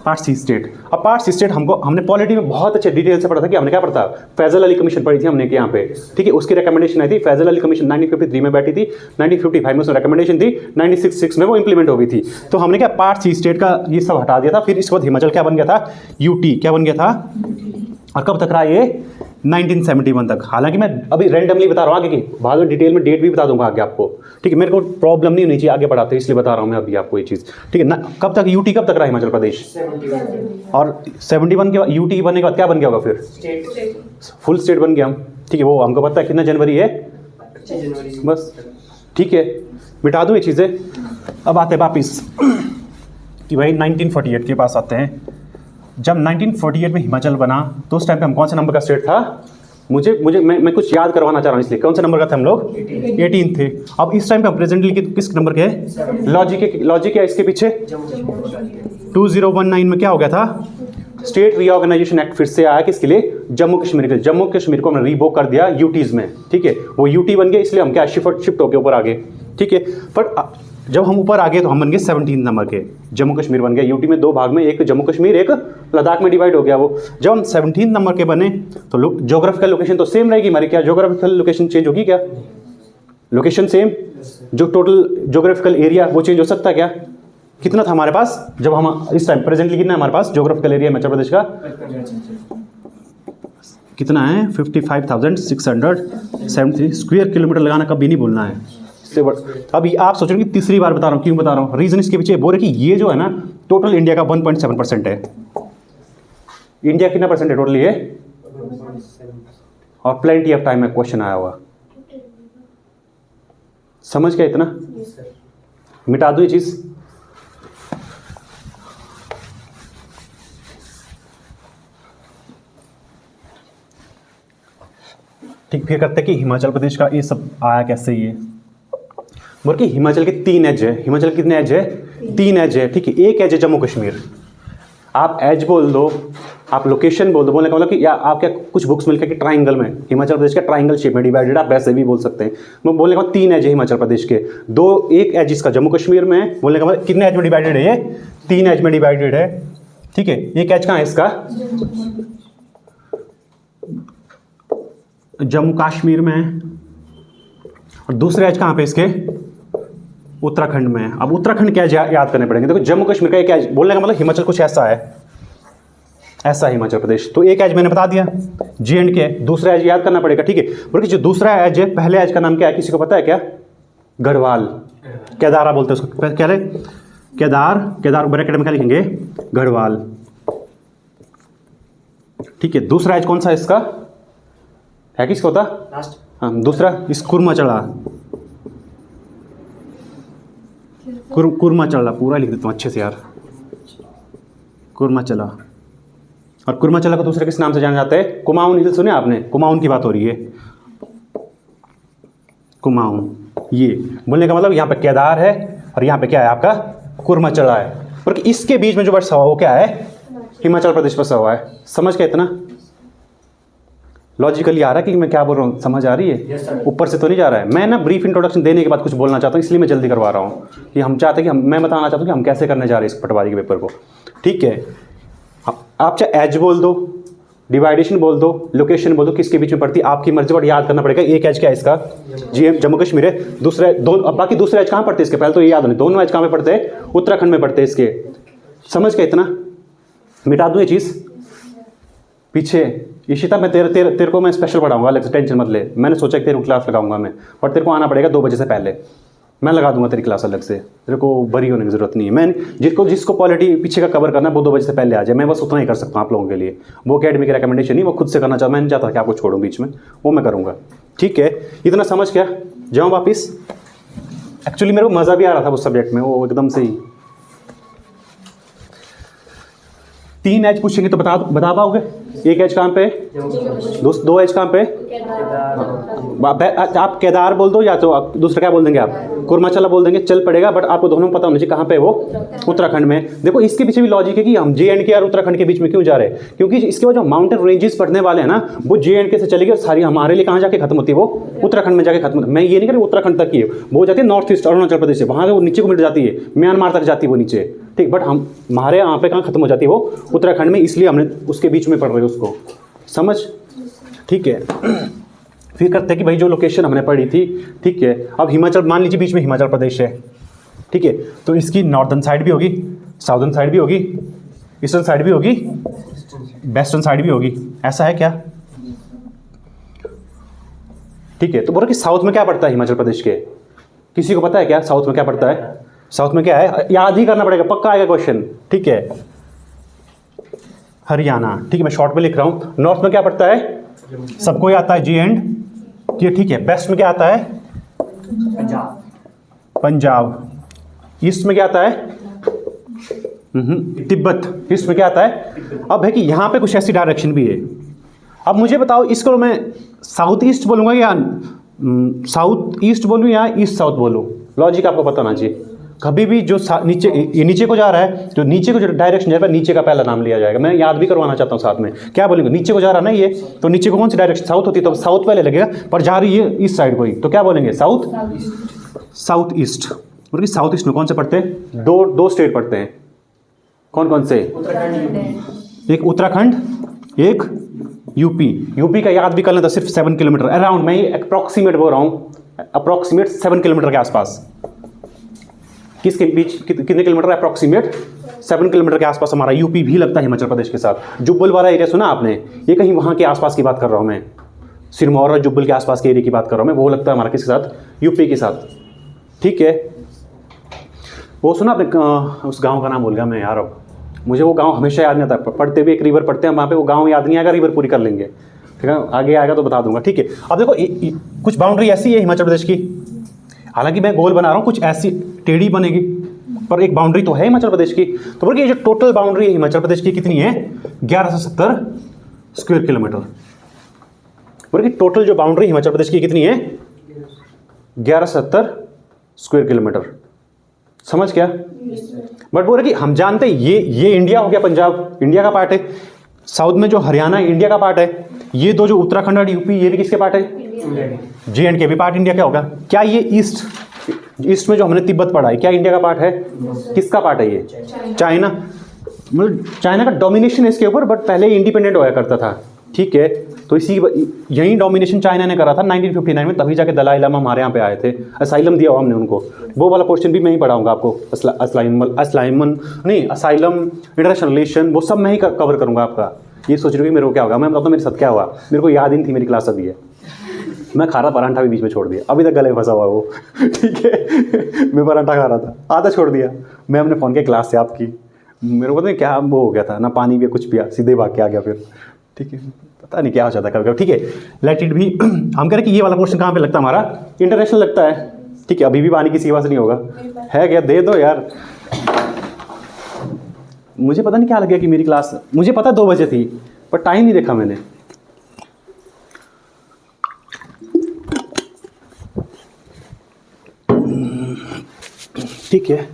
Part C state. अब पार्ट सी स्टेट हमने पॉलिटी में बहुत अच्छे डिटेल से पढ़ा था कि हमने क्या पढ़ा था? फैजल अली कमीशन पढ़ी थी हमने कि यहाँ पे, ठीक है। उसकी रिकमेंडेशन आई थी, फैजल अली कमीशन 1953 में बैठी थी, 1955 में उसमें रिकमेंडेशन थी, 1966 में वो इंप्लीमेंट हो गई थी। तो हमने क्या पार्ट सी स्टेट का ये सब हटा दिया था। फिर इसके बाद हिमाचल क्या बन गया था? यूटी। क्या बन गया था? और कब तक रहा ये? 1971 तक। हालांकि मैं अभी रैंडमली बता रहा हूँ, आगे की बाद में डिटेल में डेट भी बता दूंगा आगे आपको, ठीक है। मेरे को प्रॉब्लम नहीं होनी चाहिए आगे बढ़ाते, इसलिए बता रहा हूँ मैं अभी आपको ये चीज़, ठीक है ना। कब तक यूटी कब तक रहा हिमाचल प्रदेश? 71। और 71 के बाद यूटी बनने के बाद क्या बन गया होगा फिर? फुल स्टेट बन गया हम, ठीक है। वो हमको पता है कितना जनवरी है, 25 जनवरी बस, ठीक है। मिटा दूँ ये चीज़ें। अब आते हैं वापिस कि भाई 1948 के पास आते हैं। जब 1948 में हिमाचल बना तो उस टाइम पे हम कौन से नंबर का स्टेट था? मैं कुछ याद करवाना चाह रहा हूँ, इसलिए कौन से नंबर का थे हम लोग? 18 थे। अब इस टाइम पे हम प्रेजेंटली किस नंबर के हैं? लॉजिक है इसके पीछे। 2019 में क्या हो गया था? स्टेट रीऑर्गेनाइजेशन एक्ट फिर से आया, किसके लिए? जम्मू कश्मीर के लिए। जम्मू कश्मीर को हमने रीवोक कर दिया यूटीज में, ठीक है। वो यूटी बन गए, इसलिए हम क्या शिफ्ट होके ऊपर आ गए, ठीक है। पर जब हम ऊपर आ गए तो हम बन गए 17 नंबर के। जम्मू कश्मीर बन गया यूटी में, 2 भाग में, एक जम्मू कश्मीर एक लद्दाख में डिवाइड हो गया वो। जब हम 17 नंबर के बने तो ज्योग्राफिकल लोकेशन तो सेम रहेगी हमारी। क्या ज्योग्राफिकल लोकेशन चेंज होगी क्या? लोकेशन सेम, जो टोटल ज्योग्राफिकल एरिया वो चेंज हो सकता है क्या? कितना था हमारे पास जब हम इस टाइम प्रेजेंटली कितना है हमारे पास ज्योग्राफिकल एरिया हिमाचल प्रदेश का? कितना है? 55,673 स्क्वायर किलोमीटर लगाना कभी नहीं भूलना है। अभी आप सोच रहे हैं कि तीसरी बार बता रहा हूँ, क्यों बता रहा हूँ? रीजन इसके पीछे बोल रहे कि ये जो है ना टोटल इंडिया का 1.7% है। इंडिया कितना परसेंट है टोटल ये? और प्लेंटी ऑफ टाइम में क्वेश्चन आया हुआ, समझ गया इतना? मिटा दो ये चीज। ठीक, फिर करते कि हिमाचल प्रदेश का ये सब आया कैसे? ये बोल कि हिमाचल के 3 एज है। हिमाचल के कितने एज है? 3 एज है, ठीक है। एक एज है जम्मू कश्मीर। आप एज बोल दो, आप लोकेशन बोल दो, बोलने का मतलब कि या आप क्या कुछ बुक्स मिलकर कि ट्राइंगल में हिमाचल प्रदेश का ट्राइंगल शेप में डिवाइडेड, आप वैसे भी बोल सकते हैं। मैं बोलने का मतलब 3 एज है हिमाचल प्रदेश के, एक एज इसका जम्मू कश्मीर में है। बोलने का मतलब कितने एज में डिवाइडेड है ये? 3 एज में डिवाइडेड है, ठीक है। एक एज कहाँ है इसका? जम्मू कश्मीर में है। और दूसरे एज कहाँ पे इसके? उत्तराखंड में। अब उत्तराखंड क्या याद करने पड़ेंगे? देखो जम्मू कश्मीर का एक एज, बोलने का मतलब हिमाचल कुछ ऐसा है, ऐसा हिमाचल प्रदेश। तो एक एज मैंने बता दिया J&K, दूसरा एज याद करना पड़ेगा, ठीक है। बोले जो दूसरा एज है, पहले एज का नाम क्या है, किसी को पता है क्या? गढ़वाल, केदारा बोलते हैं उसको, क्या है? केदार ब्रैकेट में क्या लिखेंगे? गढ़वाल, ठीक है। दूसरा एज कौन सा इसका है, किसको होता? हाँ, दूसरा इस कुरमा चढ़ा, कुरमा चला, पूरा लिख देता हूँ अच्छे से यार, कुरमा चला। और कुरमा चला को दूसरे किस नाम से जाना जाता है? कुमाऊन हिल, सुने आपने? कुमाऊन की बात हो रही है, कुमाऊन। ये बोलने का मतलब यहाँ पे केदार है और यहाँ पे क्या है आपका? कुरमा चला है। और इसके बीच में जो बसा हुआ वो क्या है? हिमाचल प्रदेश बसा हुआ है। समझ गए इतना? लॉजिकली आ रहा है कि मैं क्या बोल रहा हूँ? समझ आ रही है? ऊपर से तो नहीं जा रहा है। मैं ना ब्रीफ इंट्रोडक्शन देने के बाद कुछ बोलना चाहता हूँ, इसलिए मैं जल्दी करवा रहा हूँ कि हम चाहते हैं कि मैं बताना चाहता हूँ कि हम कैसे करने जा रहे हैं इस पटवारी के पेपर को, ठीक है। आप चाहे एज बोल दो, डिवाइडेशन बोल दो, लोकेशन बोल दो, किसके बीच में पड़ती है आपकी मर्जी, बट याद करना पड़ेगा। एक एज क्या है इसका, जीएम जम्मू कश्मीर है। दूसरा दोनों, अब बाकी दूसरे एज कहाँ पड़ते हैं इसके, पहले तो ये याद होने, दोनों एज कहाँ पे पड़ते हैं, उत्तराखंड में पड़ते हैं इसके। समझ गए इतना, मिटा दूँ ये चीज़ पीछे। इशिता मैं तेरे को मैं स्पेशल पढ़ाऊंगा, अलग से टेंशन मत ले। मैंने सोचा कि तेरे को क्लास लगाऊंगा मैं, और तेरे को आना पड़ेगा 2 बजे से पहले। मैं लगा दूंगा तेरी क्लास अलग से, तेरे को बरी होने की जरूरत नहीं है। मैं जिसको पॉलिटी पीछे का कवर करना है वो 2 बजे से पहले आ जाए। मैं बस उतना ही कर सकता हूँ आप लोगों के लिए। वो अकेडमी की रिकमेंडेशन नहीं, वो खुद से करना चाहता, मैं नहीं चाहता कि आपको छोड़ूं बीच में, वो मैं करूँगा। ठीक है, इतना समझ क्या, जाऊँ वापिस। एक्चुअली मेरे को मज़ा भी आ रहा था उस सब्जेक्ट में, वो एकदम से ही 3 एज पूछेंगे तो बता पाओगे? एक एज कहाँ पे, 2 एज कहाँ पे? आप केदार बोल दो, या तो आप दूसरा क्या बोल देंगे, आप कुर्माचला बोल देंगे, चल पड़ेगा। बट आपको दोनों पता होना चाहिए कहाँ पे वो, उत्तराखंड में। देखो इसके पीछे भी लॉजिक है कि हम JNK और उत्तराखंड के बीच में क्यों जा रहे हैं, क्योंकि इसके बाद जो माउंटेन रेंजेस पढ़ने वाले हैं ना, वो JNK से चलेगी और सारी हमारे लिए कहाँ जाके खत्म होती है, वो उत्तराखंड में जाके खत्म होती है। मैं ये नहीं कह रही उत्तराखंड तक ही है, वो जाती है नॉर्थ ईस्ट अरुणाचल प्रदेश से, वहाँ से वो नीचे को मिट जाती है, म्यांमार तक जाती है वो नीचे। ठीक, बट हमारे यहाँ पे कहाँ खत्म हो जाती है, वो उत्तराखंड में, इसलिए हमने उसके बीच में पढ़ रहे हैं उसको। समझ, ठीक है। फिर करते हैं कि भाई जो लोकेशन हमने पढ़ी थी, ठीक है, अब हिमाचल मान लीजिए बीच में हिमाचल प्रदेश है, ठीक है, तो इसकी नॉर्दर्न साइड भी होगी, साउदर्न साइड भी होगी, ईस्टर्न साइड भी होगी, वेस्टर्न साइड भी होगी। ऐसा है क्या? ठीक है, तो बोलो कि साउथ में क्या पड़ता है हिमाचल प्रदेश के, किसी को पता है क्या साउथ में क्या पड़ता है? साउथ में क्या है, याद ही करना पड़ेगा, पक्का आएगा क्वेश्चन। ठीक है, हरियाणा। ठीक है, मैं शॉर्ट में लिख रहा हूँ। नॉर्थ में क्या पड़ता है, सबको ही आता है, J&K। ठीक है, वेस्ट में क्या आता है, पंजाब। ईस्ट में क्या आता है, तिब्बत। ईस्ट में क्या आता है। अब है कि यहाँ पे कुछ ऐसी डायरेक्शन भी है। अब मुझे बताओ, इसको मैं साउथ ईस्ट बोलूँगा या साउथ ईस्ट बोलूँ या ईस्ट साउथ बोलूँ? लॉजिक आपको पता होना चाहिए। कभी भी जो नीचे, ये नीचे को जा रहा है, जो नीचे को जो डायरेक्शन जा रहा है, नीचे का पहला नाम लिया जाएगा। मैं याद भी करवाना चाहता हूँ साथ में। क्या बोलेंगे, नीचे को जा रहा है ना ये, तो नीचे को कौन सी डायरेक्शन, साउथ होती है, तो साउथ पहले लगेगा, पर जा रही है इस साइड को ही, तो क्या बोलेंगे, साउथ साउथ ईस्ट। और साउथ ईस्ट में कौन से पढ़ते हैं, दो स्टेट पढ़ते हैं। कौन कौन से? एक उत्तराखंड, एक यूपी का याद भी कर लें तो सिर्फ 7 किलोमीटर अराउंड, मैं अप्रॉक्सीमेट बोल रहा हूँ, अप्रॉक्सीमेट 7 किलोमीटर के आसपास। किसके बीच, कितने किलोमीटर? अप्रॉक्सीमेट 7 किलोमीटर के आसपास हमारा यूपी भी लगता है हिमाचल प्रदेश के साथ। जुब्बल वाला एरिया सुना आपने, ये कहीं वहाँ के आसपास की बात कर रहा हूँ मैं, सिरमौर और जुब्बल के आसपास के एरिया की बात कर रहा हूँ मैं, वो लगता है हमारा किसके साथ, यूपी के साथ। ठीक है, वो सुना आपने, उस गाँव का नाम भूल गया मैं यार, अब मुझे वो गाँव हमेशा याद नहीं आता। पढ़ते हुए एक रिवर पढ़ते हैं वहाँ पे, वो गाँव याद नहीं आएगा, रिवर पूरी कर लेंगे, ठीक है, आगे आएगा तो बता दूंगा। ठीक है, अब देखो कुछ बाउंड्री ऐसी है हिमाचल प्रदेश की, हालांकि मैं गोल बना रहा हूँ, कुछ ऐसी टेढ़ी बनेगी, पर एक बाउंड्री तो है हिमाचल प्रदेश की। तो बोलिए ये जो टोटल बाउंड्री है हिमाचल प्रदेश की कितनी है, 1170 स्क्वायर किलोमीटर। बोलिए टोटल जो बाउंड्री हिमाचल प्रदेश की कितनी है, 1170 स्क्वायर किलोमीटर। समझ क्या? बट बोल रहे कि हम जानते हैं ये इंडिया हो गया, पंजाब इंडिया का पार्ट है, साउथ में जो हरियाणा इंडिया का पार्ट है, ये दो जो उत्तराखंड और यूपी ये भी किसके पार्ट है, J&K भी पार्ट इंडिया का होगा। क्या ये ईस्ट में जो हमने तिब्बत पढ़ा है क्या इंडिया का पार्ट है? किसका पार्ट है ये? चाइना। मतलब चाइना का डोमिनेशन है इसके ऊपर, बट पहले इंडिपेंडेंट होया करता था। ठीक है, तो यही डोमिनेशन चाइना ने करा था 1959 में, तभी जाके दलाई लामा हमारे यहाँ पे आए थे, असाइलम दिया हुआ हमने उनको। वो वाला पोर्शन भी मैं ही पढ़ाऊंगा आपको, असाइलम, इंटरनेशनल रिलेशन, वो सब मैं ही कवर करूंगा आपका। ये सोच रहे हो मेरे को क्या होगा, मैं बताता हूँ मेरे साथ क्या हुआ। मेरे को याद ही नहीं थी मेरी क्लास अभी है, मैं खा रहा परांठा भी बीच में छोड़ दिया, अभी तक गले में फंसा हुआ वो। ठीक है, मैं परांठा खा रहा था, आधा छोड़ दिया मैं अपने फ़ोन के क्लास से आपकी, मेरे को पता नहीं क्या वो हो गया था, ना पानी भी कुछ पिया, सीधे भाग के आ गया फिर। ठीक है, पता नहीं क्या हो जाता है कभी कभी। ठीक है, लेट इट भी। हम कह रहे कि ये वाला पोर्शन कहाँ पे लगता है हमारा, इंटरनेशनल लगता है। ठीक है, अभी भी पानी की सेवा से नहीं होगा, है क्या? दे दो यार, मुझे पता नहीं क्या लग गया कि मेरी क्लास, मुझे पता 2 बजे थी, पर टाइम नहीं देखा मैंने। ठीक है,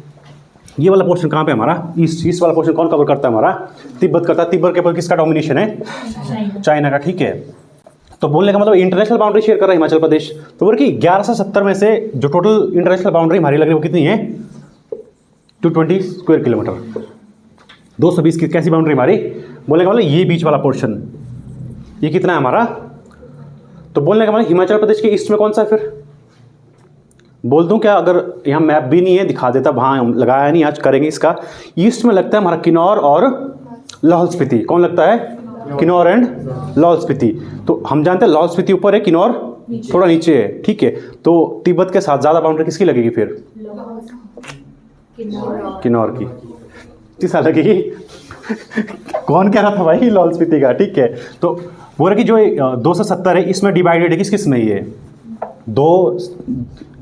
ये वाला पोर्शन कहाँ पे हमारा, ईस्ट वाला पोर्शन कौन कवर करता है हमारा? तिब्बत करता है। तिब्बत के ऊपर किसका डोमिनेशन है? चाइना का। ठीक है, तो बोलने का मतलब इंटरनेशनल बाउंड्री शेयर कर रहा है हिमाचल प्रदेश। तो बोल कि 1170 में से जो टोटल इंटरनेशनल बाउंड्री हमारी लग रही है वो कितनी है? 220 स्क्वायर किलोमीटर। 220 की कैसी बाउंड्री हमारी? बोलने का मतलब ये बीच वाला पोर्शन, ये कितना है हमारा? तो बोलने का मतलब हिमाचल प्रदेश के ईस्ट में कौन सा है फिर? बोल दूं क्या? अगर यहाँ मैप भी नहीं है दिखा देता, वहाँ लगाया नहीं, आज करेंगे इसका। ईस्ट में लगता है हमारा किन्नौर और लाहौल स्पीति। कौन लगता है? किन्नौर एंड लाहौल स्पीति। तो हम जानते हैं लाहौल स्पीति ऊपर है, किन्नौर थोड़ा नीचे है, ठीक है। तो तिब्बत के साथ ज़्यादा बाउंड्री किसकी लगेगी फिर? किन्नौर की। किस लगेगी? कौन कह रहा था भाई लाहौल स्पीति का? ठीक है। तो बोल रहे कि जो 270 है इसमें डिवाइडेड है किस किस में? ये दो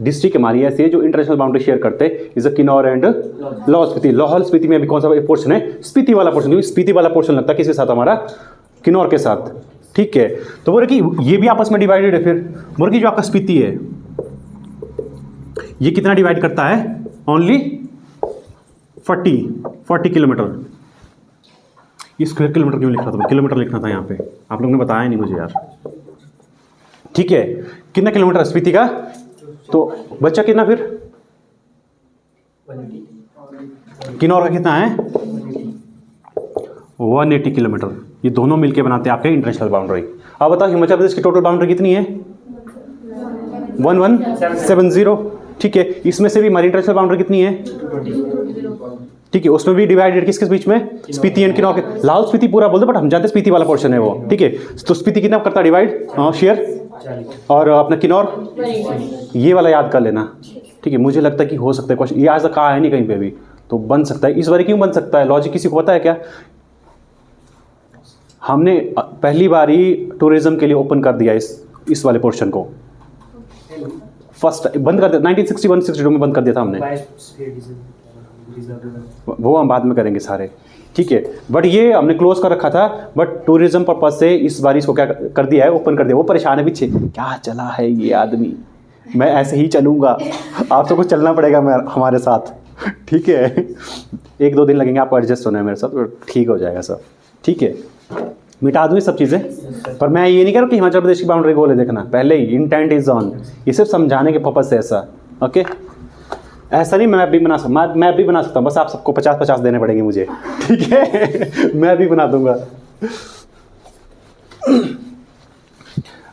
डिस्ट्रिक्ट हमारी ऐसी है जो इंटरनेशनल बाउंड्री शेयर करते हैं, इज किन्नौर एंड लाहौल स्पीति। लाहौल स्पीति में अभी कौन सा पोर्शन है? स्पीति वाला पोर्शन, क्योंकि स्पीति वाला पोर्शन लगता है किसके साथ? हमारा किन्नौर के साथ, ठीक है। तो बोल रहे कि ये भी आपस में डिवाइडेड है। फिर बोल रहे कि जो आपका स्पीति है ये कितना डिवाइड करता है? Only 40 kilometre. ये स्क्वायर किलोमीटर क्यों लिख रहा था? किलोमीटर लिखना था यहाँ पे, आप लोगों ने बताया नहीं मुझे यार, ठीक है। कितना किलोमीटर स्पीति का? तो बच्चा कितना फिर? किन्नौर का कितना है? 180 किलोमीटर। ये दोनों मिलके बनाते हैं आपके इंटरनेशनल बाउंड्री। अब बताओ हिमाचल प्रदेश की टोटल बाउंड्री कितनी है? 1170, ठीक है। इसमें से भी हमारी इंटरनेशनल बाउंड्री कितनी है? ठीक है। उसमें भी डिवाइडेड किस किस बीच में? स्पीति एंड किन्नौर के। लाहौल स्पीति पूरा बोल दो, बट हम जानते हैं स्पीति वाला पोर्शन है वो, ठीक है। तो स्पीति कितना करता है डिवाइड शेयर? और अपना किन्नौर ये वाला याद कर लेना, ठीक है। मुझे लगता है कि हो सकता है क्वेश्चन, ये आज तक कहा है नहीं कहीं पे भी, तो बन सकता है। इस बार क्यों बन सकता है? लॉजिक किसी को पता है क्या? हमने पहली बार ही टूरिज्म के लिए ओपन कर दिया इस वाले पोर्शन को। फर्स्ट बंद कर दिया 1961-62 में बंद कर दिया था हमने, वो हम बाद में करेंगे सारे, ठीक है। बट ये हमने क्लोज कर रखा था, बट टूरिज्म पर्पज से इस बार इसको क्या कर दिया है? ओपन कर दिया। वो परेशान है पीछे, क्या चला है ये आदमी, मैं ऐसे ही चलूँगा, आप सबको चलना पड़ेगा मैं हमारे साथ, ठीक है। 1-2 दिन लगेंगे आपको एडजस्ट होने में मेरे साथ, तो ठीक हो जाएगा सब, ठीक है। मिटा दूँ ये सब चीज़ें, पर मैं ये नहीं कह रहा कि हिमाचल प्रदेश की बाउंड्री गोल है, देखना पहले ही इंटेंट इज ऑन, ये सिर्फ समझाने के पर्पज से ऐसा, ओके। ऐसा नहीं मैं भी बना सकता, मैं भी बना सकता हूँ, बस आप सबको 50-50 देने पड़ेंगे मुझे, ठीक है। मैं भी बना दूंगा।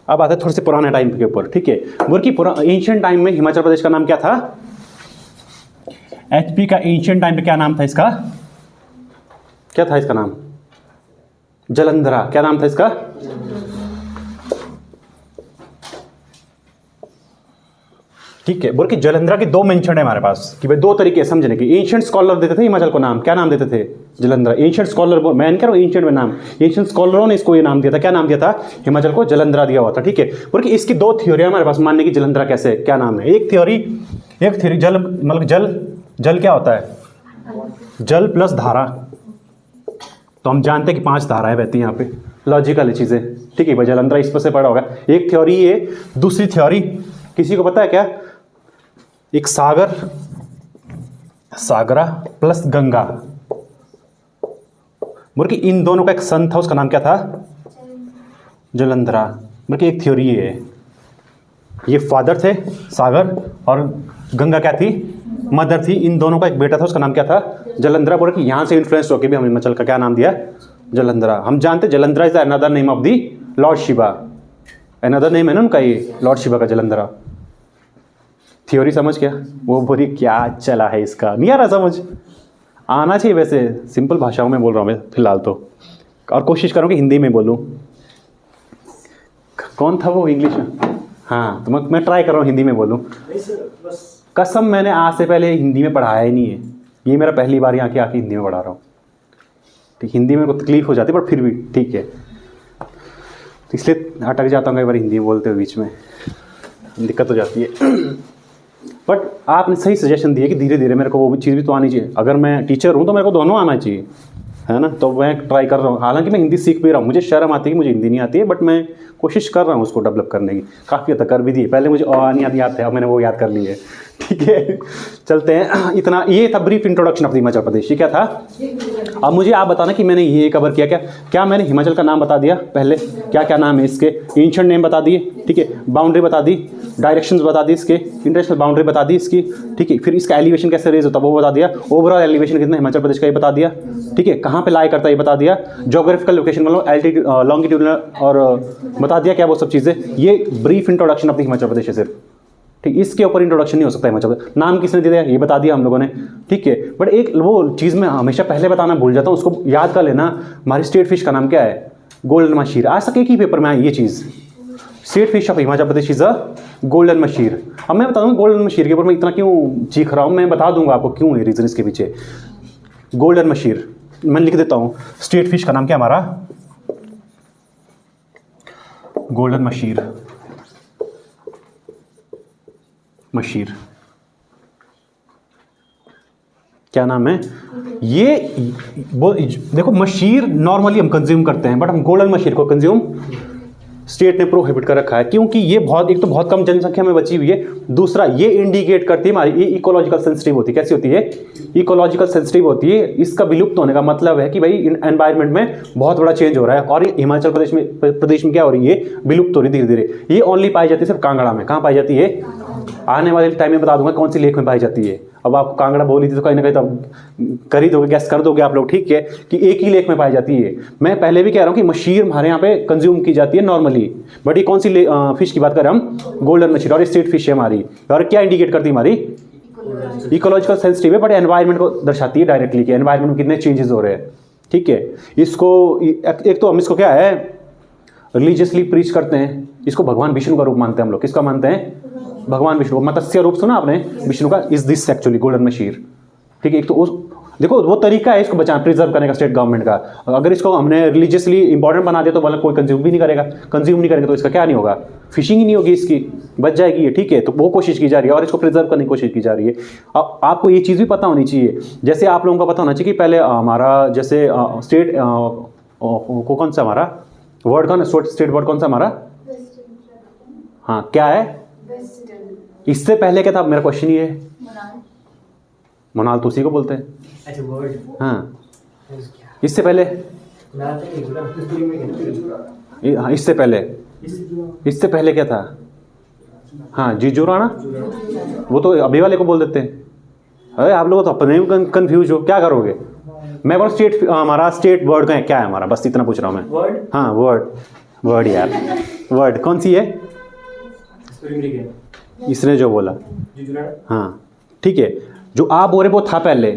अब आते हैं थोड़े से पुराने टाइम के ऊपर, ठीक है। बोल कि एंशिएंट टाइम में हिमाचल प्रदेश का नाम क्या था? एचपी का एंशिएंट टाइम पे क्या नाम था इसका? क्या था इसका नाम? जलंधरा। क्या नाम था इसका? ठीक है। बोल कि जलंधरा के 2 मेंशन है हमारे पास, कि भाई 2 तरीके समझने के। एंशिएंट स्कॉलर देते थे हिमाचल को नाम, क्या नाम देते थे? जलंधरा। एंशिएंट स्कॉलर, मैं नहीं कह रहा हूँ एंशिएंट में नाम, एंशिएंट स्कॉलरों ने इसको ये नाम दिया था। क्या नाम दिया था? हिमाचल को जलंधरा दिया हुआ था, ठीक है। बोल कि इसकी 2 थ्योरियां हमारे पास मानने की जलंधरा कैसे, क्या नाम है? एक थ्योरी जल, मतलब जल क्या होता है? जल प्लस धारा। तो हम जानते हैं कि 5 धाराएं बहती हैं यहाँ पे, लॉजिकल चीज़ें, ठीक है भाई। जलंधरा इस पर से पड़ा होगा। एक थ्योरी ये, दूसरी थ्योरी किसी को पता है क्या? एक सागरा प्लस गंगा। बोल कि इन दोनों का एक सन था, उसका नाम क्या था? जलंधरा। बोल कि एक थ्योरी ये है, ये फादर थे सागर, और गंगा क्या थी? मदर थी। इन दोनों का एक बेटा था, उसका नाम क्या था? जलंधरा। बोल कि यहाँ से इन्फ्लुएंस होकर भी हम हिमाचल का क्या नाम दिया? जलंधरा। हम जानते Jalandhara is another name of the lord Shiva, another name है ना उनका ये, लॉर्ड शिवा का जलंधरा। थ्योरी समझ गया? वो बोली क्या चला है इसका, नहीं आ रहा समझ? आना चाहिए वैसे, सिंपल भाषाओं में बोल रहा हूँ मैं फिलहाल तो, और कोशिश करूँ कि हिंदी में बोलूँ। कौन था वो इंग्लिश में? हाँ, तो मैं ट्राई कर रहा हूँ हिंदी में बोलूँ। कसम, मैंने आज से पहले हिंदी में पढ़ाया ही नहीं है, ये मेरा पहली बार यहाँ के आके हिंदी में पढ़ा रहा हूँ। ठीक, हिंदी में को तकलीफ हो जाती है, पर फिर भी ठीक है, तो इसलिए अटक जाता हूँ कई बार हिंदी में बोलते हुए, बीच में दिक्कत हो जाती है। बट आपने सही सजेशन दिया कि धीरे धीरे मेरे को वो चीज़ भी तो आनी चाहिए। अगर मैं टीचर हूँ तो मेरे को दोनों आना चाहिए, है ना। तो मैं ट्राई कर रहा हूँ, हालांकि मैं हिंदी सीख भी रहा हूँ, मुझे शर्म आती है कि मुझे हिंदी नहीं आती है, बट मैं कोशिश कर रहा हूँ उसको डेवलप करने की। काफ़ी हद तक कर भी दी, पहले मुझे नहीं आती याद थे, अब मैंने वो याद कर ली है, ठीक है। चलते हैं, इतना ये था brief introduction of the Himachal Pradesh. ये क्या था? अब मुझे आप बताना कि मैंने ये कवर किया क्या मैंने हिमाचल का नाम बता दिया पहले, क्या क्या नाम है इसके, एंशिएंट नेम बता दिए, ठीक है, बाउंड्री बता दी, डायरेक्शंस बता दी इसके, इंटरनेशनल बाउंड्री बता दी इसकी, ठीक है, फिर इसका एलिवेशन कैसे रेज होता है वो बता दिया, ओवरऑल एलिवेशन कितना हिमाचल प्रदेश का ये बता दिया, ठीक है, कहाँ पे लाई करता है ये बता दिया, ज्योग्राफिकल लोकेशन मतलब एल्टीट्यूड लॉन्गिट्यूडनल और बता दिया क्या वो सब चीज़ें। ये brief introduction of the Himachal Pradesh है सिर्फ, ठीक, इसके ऊपर इंट्रोडक्शन नहीं हो सकता हिमाचल प्रदेश। नाम किसने दिया ये बता दिया हम लोगों ने, ठीक है, बट एक वो चीज़ मैं हमेशा पहले बताना भूल जाता हूँ, उसको याद कर लेना, हमारी स्टेट फिश का नाम क्या है, गोल्डन मशीर। आज तक एक ही पेपर में आई ये चीज़, state fish of Himachal Pradesh is a golden mahseer. अब मैं बता दूंगा गोल्डन मशीर के ऊपर मैं इतना क्यों चीख रहा हूँ, मैं बता दूंगा आपको क्यों है रीज़न इसके पीछे। गोल्डन मशीर मैं लिख देता हूँ, स्टेट फिश का नाम क्या हमारा, गोल्डन मशीर, मशीर क्या नाम है ये, देखो मशीर नॉर्मली हम कंज्यूम करते हैं, बट हम गोल्डन मशीर को कंज्यूम स्टेट ने प्रोहिबिट कर रखा है, क्योंकि ये बहुत, एक तो बहुत कम जनसंख्या में बची हुई है, दूसरा ये इंडिकेट करती है हमारी, ये इकोलॉजिकल सेंसिटिव होती है। कैसी होती है, इकोलॉजिकल सेंसिटिव होती है। इसका विलुप्त होने का मतलब है कि भाई एनवायरनमेंट में बहुत बड़ा चेंज हो रहा है, और ये हिमाचल प्रदेश में क्या हो रही है, विलुप्त हो रही धीरे धीरे। ये ओनली पाई जाती है सिर्फ कांगड़ा में। कहाँ पाई जाती है, आने वाले टाइम में बता दूंगा कौन सी लेक में पाई जाती है। अब आपको कांगड़ा बोली थी तो कहीं ना कहीं तो कर ही दोगे, गैस कर दोगे आप लोग, ठीक है, कि एक ही लेक में पाई जाती है। मैं पहले भी कह रहा हूँ कि मशीर हमारे यहाँ पे कंज्यूम की जाती है नॉर्मली, बट ये कौन सी फिश की बात कर रहे हैं हम, गोल्डन मशीर, और स्टेट फिश है हमारी। और क्या इंडिकेट करती है हमारी, इकोलॉजिकल सेंसिटिव है, बट एनवायरनमेंट को दर्शाती है डायरेक्टली कि एनवायरनमेंट में कितने चेंजेस हो रहे हैं, ठीक है। इसको एक तो हम इसको क्या है रिलीजियसली प्रीच करते हैं, इसको भगवान विष्णु का रूप मानते हैं हम लोग। किसका मानते हैं, भगवान विष्णु। मत्स्य रूप सुना आपने विष्णु का, is this actually golden machine, ठीक है। एक तो उस देखो वो तरीका है इसको बचाने प्रिजर्व करने का स्टेट गवर्नमेंट का। अगर इसको हमने रिलीजियसली इंपॉर्टेंट बना दिया तो मतलब कोई कंज्यूम भी नहीं करेगा, कंज्यूम नहीं करेंगे तो इसका क्या नहीं होगा, फिशिंग ही नहीं होगी, इसकी बच जाएगी ये, ठीक है। तो वो कोशिश की जा रही है और इसको प्रिजर्व करने की कोशिश की जा रही है। अब आपको ये चीज़ भी पता होनी चाहिए, जैसे आप लोगों का पता होना चाहिए कि पहले हमारा जैसे स्टेट को कौन सा हमारा वर्ड कौन, स्टेट वर्ड कौन सा हमारा, हाँ क्या है, इससे पहले क्या था, मेरा क्वेश्चन ये है, मोनाल तो उसी को बोलते हैं, अच्छा वर्ड, हाँ इससे पहले, हाँ इससे इससे पहले क्या था, हाँ जीजूरा ना, वो तो अभी वाले को बोल देते हैं। अरे आप लोग तो अपने में कंफ्यूज हो, क्या करोगे। मैं बोल स्टेट हमारा स्टेट वर्ड का क्या है हमारा, बस इतना पूछ रहा हूँ मैं। वर्ड, हाँ वर्ड यार, वर्ड कौन सी है, इसने जो बोला, हाँ ठीक है, जो आप बोल रहे वो था पहले,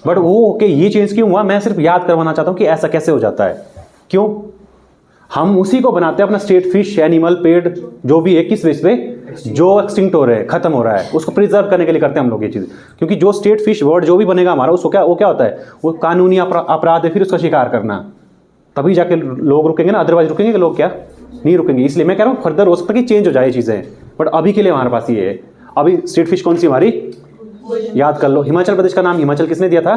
बट वो ओके ये चेंज क्यों हुआ, मैं सिर्फ याद करवाना चाहता हूँ कि ऐसा कैसे हो जाता है, क्यों हम उसी को बनाते हैं अपना स्टेट फिश एनिमल पेड़ जो भी है, किस बेस पे, जो एक्सटिंक्ट हो रहे हैं, खत्म हो रहा है, उसको प्रिजर्व करने के लिए करते हैं हम लोग ये चीज़। क्योंकि जो स्टेट फिश वर्ड जो भी बनेगा हमारा, उसको क्या, वो क्या होता है, वो कानूनी अपराध है, फिर उसका शिकार करना, तभी जाके लोग रुकेंगे ना, अदरवाइज रुकेंगे कि लोग क्या नहीं रुकेंगे। इसलिए मैं कह रहा हूँ फर्दर हो सकता है कि चेंज हो जाए चीज़ें, बट अभी के लिए हमारे पास ये है। अभी स्टेट फिश कौन सी हमारी, याद कर लो। हिमाचल प्रदेश का नाम हिमाचल किसने दिया था,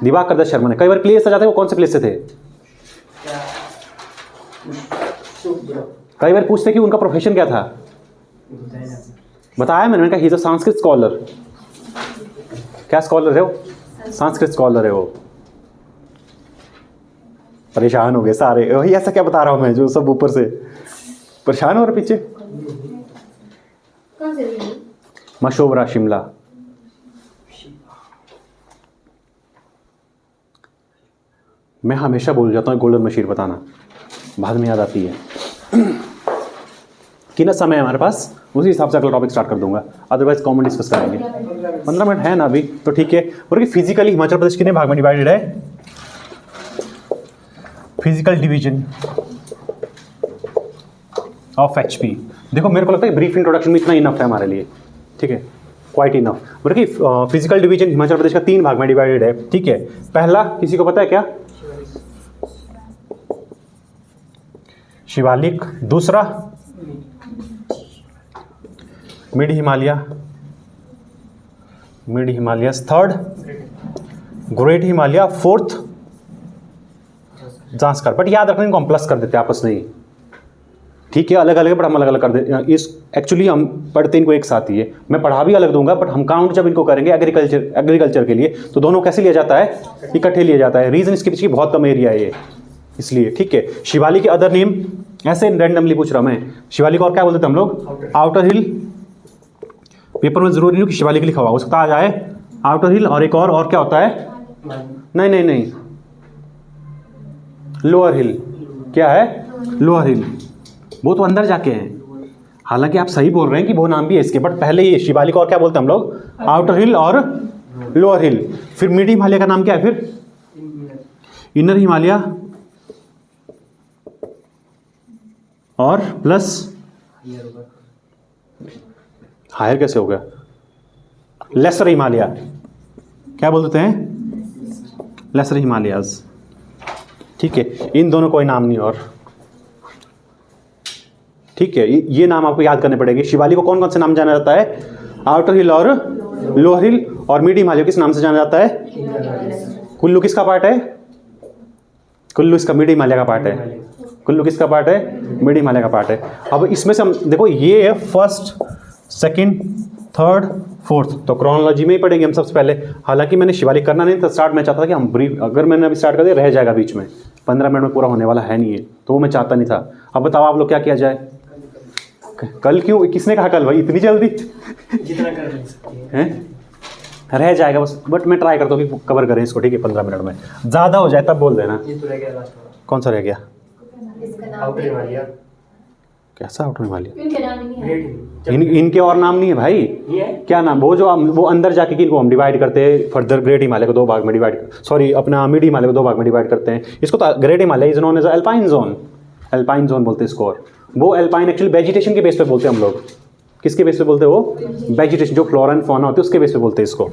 दिवाकर दत्त शर्मा ने। कई बार प्लेस आ जाते हैं, वो कौन से प्लेस से थे, कई बार पूछते कि उनका प्रोफेशन क्या था, बताया मैंने कहा he is a Sanskrit scholar. क्या स्कॉलर है वो, संस्कृत स्कॉलर है वो। परेशान हो गए सारे, वही ऐसा क्या बता रहा हूं मैं, जो सब ऊपर से परेशान हो रहे पीछे। मशोबरा शिमला, मैं हमेशा भूल जाता हूँ गोल्डन मशीर बताना, बाद में याद आती है। कितना समय है हमारे पास, उसी हिसाब से अगला टॉपिक स्टार्ट कर दूंगा, अदरवाइज कॉमन डिस्कस करेंगे। 15 मिनट है ना अभी, तो ठीक है। और फिजिकली हिमाचल प्रदेश कितने भाग में डिवाइडेड है, फिजिकल डिवीजन ऑफ एचपी। देखो मेरे को लगता है ब्रीफ इंट्रोडक्शन में इतना इनफ है हमारे लिए, ठीक है, क्वाइट इनफ। मतलब कि फिजिकल डिवीजन हिमाचल प्रदेश का 3 भाग में डिवाइडेड है, ठीक है। पहला किसी को पता है क्या, शिवालिक। दूसरा mid Himalayas. Third great Himalaya. Fourth Zanskar. But याद रखना इनको हम प्लस कर देते हैं आपस में ही, ठीक है, अलग अलग है, पर हम अलग अलग कर दे इस एक्चुअली हम पढ़ते इनको एक साथ ही है। मैं पढ़ा भी अलग दूंगा, बट हम काउंट जब इनको करेंगे एग्रीकल्चर के लिए तो दोनों कैसे लिया जाता है, इकट्ठे लिया जाता है। रीजन इसके पीछे बहुत कम एरिया है ये, इसलिए। ठीक है, शिवालिक के अदर नेम ऐसे रैंडमली पूछ रहा हूं मैं। शिवालिक और क्या बोलते थे हम लोग? आउटर हिल। पेपर में जरूरी नहीं कि शिवालिक लिखा हुआ हो सकता आ जाए आउटर हिल, और एक और क्या होता है? नहीं नहीं नहीं, लोअर हिल। क्या है? लोअर हिल। वो तो अंदर जाके हैं। हालांकि आप सही बोल रहे हैं कि वो नाम भी है इसके, बट पहले ये शिवालिक और क्या बोलते हैं हम लोग? आउटर हिल और लोअर हिल। फिर मिड हिमालय का नाम क्या है? फिर इनर हिमालय और प्लस हायर कैसे हो गया? लेसर हिमालय। क्या बोलते हैं? Lesser Himalayas. ठीक है, इन दोनों कोई नाम नहीं और। ठीक है, ये नाम आपको याद करने पड़ेंगे। शिवालिक को कौन कौन से नाम जाना जाता है? आउटर हिल और लोअर हिल। और मिड हिमालय किस नाम से जाना जाता है? कुल्लू किसका पार्ट है? कुल्लू इसका मिड हिमालय का पार्ट है। कुल्लू किसका पार्ट है? मिड हिमालय का पार्ट है। अब इसमें से हम देखो, ये है फर्स्ट, सेकंड, थर्ड, फोर्थ, तो क्रोनोलॉजी में ही पढ़ेंगे हम सबसे पहले। हालांकि मैंने शिवालिक करना नहीं था स्टार्ट, मैं चाहता था कि हम ब्रीफ, अगर मैंने अभी स्टार्ट कर दिया रह जाएगा बीच में, 15 मिनट में पूरा होने वाला है नहीं है, तो वो मैं चाहता नहीं था। अब बताओ आप लोग क्या किया जाए? कल क्यों? किसने कहा कल भाई इतनी जल्दी? जितना कर सकते हैं, रह जाएगा बस, बट मैं ट्राई करता हूँ कि कवर करें इसको। ठीक है, 15 मिनट में ज़्यादा हो जाए तब बोल देना। ये तो रह गया लास्ट वाला। कौन सा रह गया? आउटर हिमालय। कैसा आउटर हिमालय? इनके नाम ही नहीं है। इनके और नाम नहीं है भाई। ये है? क्या नाम? वो अंदर जाके किनको हम डिवाइड करते हैं फर्दर? ग्रेट हिमालय को 2 भाग में डिवाइड, सॉरी अपना मिड हिमालय को 2 भाग में डिवाइड करते हैं। इसको तो great Himalaya is known as alpine zone. Alpine zone बोलते हैं इसको। और वो अल्पाइन एक्चुअली वेजिटेशन के बेस पे बोलते हैं हम लोग। किसके बेस पे बोलते हैं वो? वेजिटेशन, जो फ्लोरा एंड फौना होती है उसके बेस पे बोलते हैं इसको।